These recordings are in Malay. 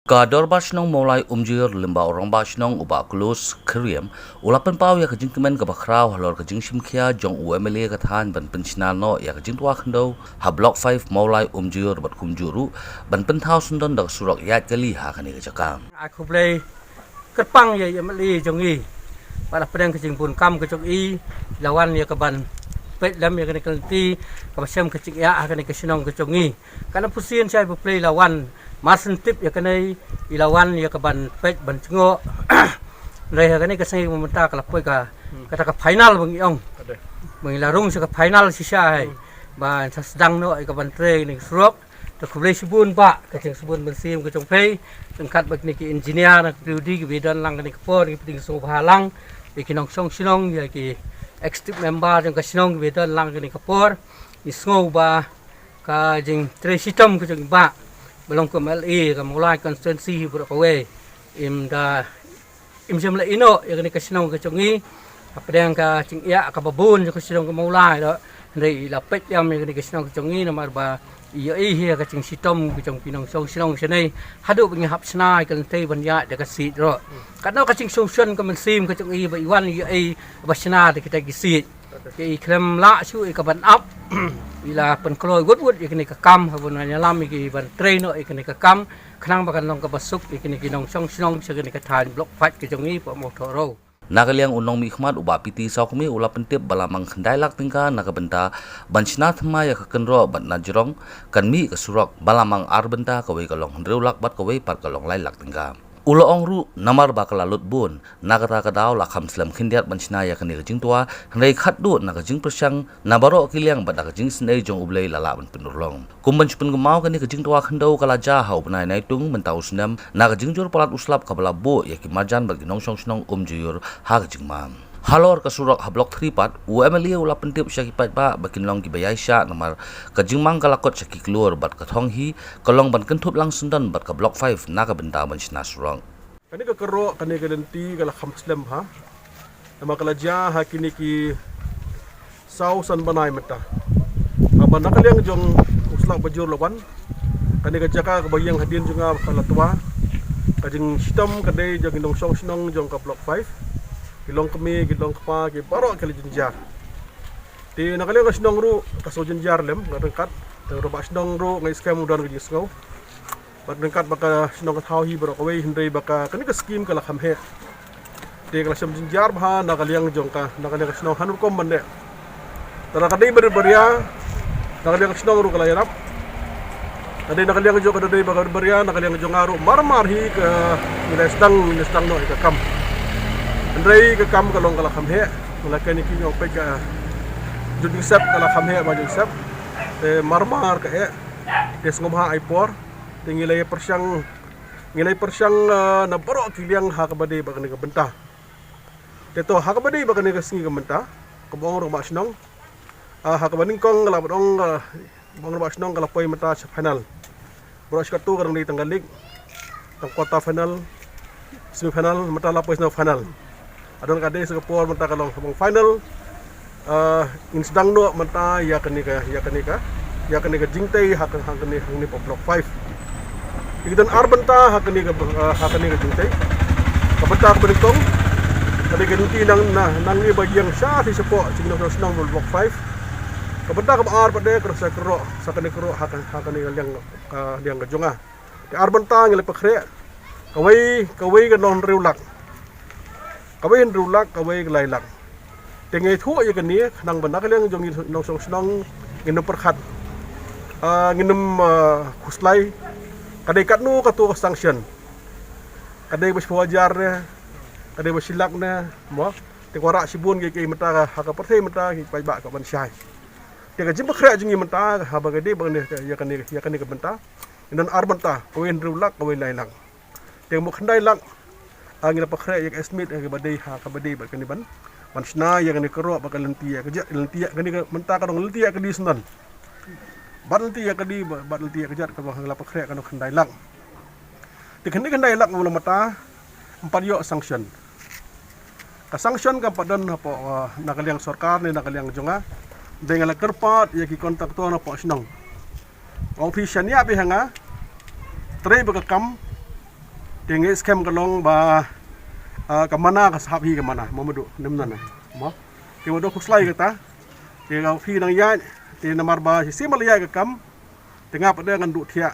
Dorbar Shnong Mawlai Umjaiur Rangbah Shnong Klose Khyriem ulapan pau ya jingkmen ka Khraw halor ka jingshimkhia jong UMLA ka thain ban pynshna no ya jingtwa khyndew ha block 5 Mawlai Umjaiur bat kumjuh ban pynthaw syndon dak Surok iaid kali ha kani ka jaka aku play kerpang ya UMLA jong i pada pedang ke jingpun kam ke jong i lawan ya ke ban pet lam ya kani kelti ka basem ke cik ya kani ke sinong ke jong i kana pusien saya play lawan masen tip ya kena ilawan ya keban pek ban cengo leh kena kesai meminta kalau poi ka kata ke final bengiong mengilarung se ke final sisa hai ban sedang no ke ban tre ni Surok to kublai sibun pak ke sibun bensim ke jongpei tengkat bak ni ke engineer nak prodi ke bidan lang ni ke por ni penting so halang ikinong song sinong ya ki active member jong ke sinong ke bidan lang ni ke por ni sngo ba ka jing tre sistem ke jong ba belum ke MLA ke mulai konstitusi berkawe imjam ino yang ni kesinong ke congi apa yang ke cing ya ke babun ke kesinong ke mulai do dari lapet yang ni kesinong ke congi nomor ba iaid ke cing sitom ke cong pinong song sinong senai Haduh bengi hap snai ke lantai banya de ke sit ro kadang ke cing solution ke mensim ke congi ba iwan iaid ba sna de kita gisit ke Khyriem la su ke ban up bila penkeloi gut ikini ke kam habun nyalam iki ban train no ikini ke kam khnang bakan long ke basuk ikini kinong song sinong segini ke thain block 5 ke jongi po motoro Nagaliang unong mikmat uba piti saukmi ula pentip balamang khendai Tyngka nakabenta pynshna thma ya Kynroh bat najrong kan mi ke Surok balamang arbenta kawai kalong hendreulak bat kawai par kalong lailak Tyngka ulo ongru namar bakala lutbun nagara kadaw lakham slam khindiat pynshna ya kani jingtwa hrei khatdu naga jing persang nabaro kiliang bat naga jing snei jong ublei lala ban penurlong kumban chupun gemau kani jingtwa khyndew kala ja hau benai nai tung mentau snam naga jingjur palat uslap kabala bo ya ki marjan bagi nongsong Shnong Umjaiur ha jingmam halor ke Surok ha block 3 pat UMLA ula pentip syakipat ba bakin long ki bayaisha namar ka jingmang kalakot syaki keluar bat ka thonghi kalong ban kentup lang syndon bat ka block 5 naga benda pynshna Surok kani ka Khraw kani ka denti kala khamslam ha nama kala ja ha kini ki sausan banai mata apa nakaliang jong uslak bajur lawan kani ka jaka ka bayang hadin junga kala tua ka jing sitam ka dei jong indong song sinong jong ka block 5 kilong kami kilong kapa ki baro kali jinjar ti nakaliang ka sinong ru ka so jinjar lem ngadengkat Dorbar Shnong ru ngai scam udan ka jisngau badengkat baka sinong ka thau hi baro kawe hindai baka kani ka scheme kala khamhe ti kala sam jinjar bha nakaliang jong ka nakaliang ka sinong hanur kom bande tara kadai berberia nakaliang ka sinong ru kala yarap tadi nakaliang jong ka dai baka berberia nakaliang jong aru marmar hi ka nilai sedang no ka kam Andrei ke kam kalong kala khamhe melakan iki nyong pe ka juding sep kala khamhe ba juding sep marmar ka des ngomha aipor tingilai persang na baro kiliang ha ka bade ba kani ka benta teto ha ka bade ba kani ka singi ka benta ka bong Rangbah Shnong ha ka baning kong kala bong Rangbah Shnong kala poi mata final bro skatu karang di tanggalig tang quarter final semi final mata la poi final adon kade sekepor mata kalong sabong final in sedang no mata ya kani ka jingtei ha kani po block 5 ikitan arbenta ha kani ka jingtei kabenta ka berikong kade ganti nang ni bagiang sya si sepo Kynroh Shnong block 5 kabenta ka ar pade krosa Khraw sa kani Khraw ha kani liang ka jonga ti arbenta ngile pakre kawai ka non reulak kawai rulak kawai lailak tengai thu ya kani nang bana kaliang jong nongsong Shnong nginum perkhat nginum khuslai kadai katnu katu sanction kadai bas wajar ne kadai basilak ne mo te wara sibun ge mata ha ka perthai mata ki pai ba ka ban syai te ka jim khra jingi mata ha ba gede bang ne ya kani ka benta inan arbanta kawai rulak kawai lailak te mo khandai lak angin apa khre yak esmit ke badai ha ka badai ba kani ban pynshna ya kani Khraw ba kalenti ya kani ka menta ka dong lenti ya kadi syndon bat lenti ya kadi bat lenti ya kejat ka ba ngala khre ka no khandai lak ti khandai lak mula mata empat yo sanction ka sanction ka padan po nakaliang sarkar ni nakaliang jonga dengan kerpat ya ki kontak to na po Shnong official ni abi hanga tre ba kam Tengah scam kalong ba kemana ke sahabi kemana mau madu nemnan mo ke wado kuslai kata ke ga fi nang ya te namar ba si malia ke kam tengah pada ngandu thia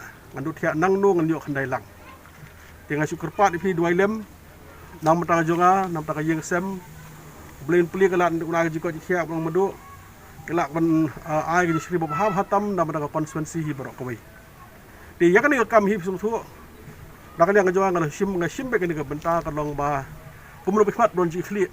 nang nu ngan yo khandai lang tengah syukur pat fi dua lem nam ta jonga nam ta yeng sem blin pli kala na jiko thia bang madu kelak ban ai ni sri bob ham hatam nam ta konsuensi hi barok koi ti ya kan ni kam hi sum su dak liang jonga ngal sim be kan ni ka benta kalong ba kumru bikmat don ji khli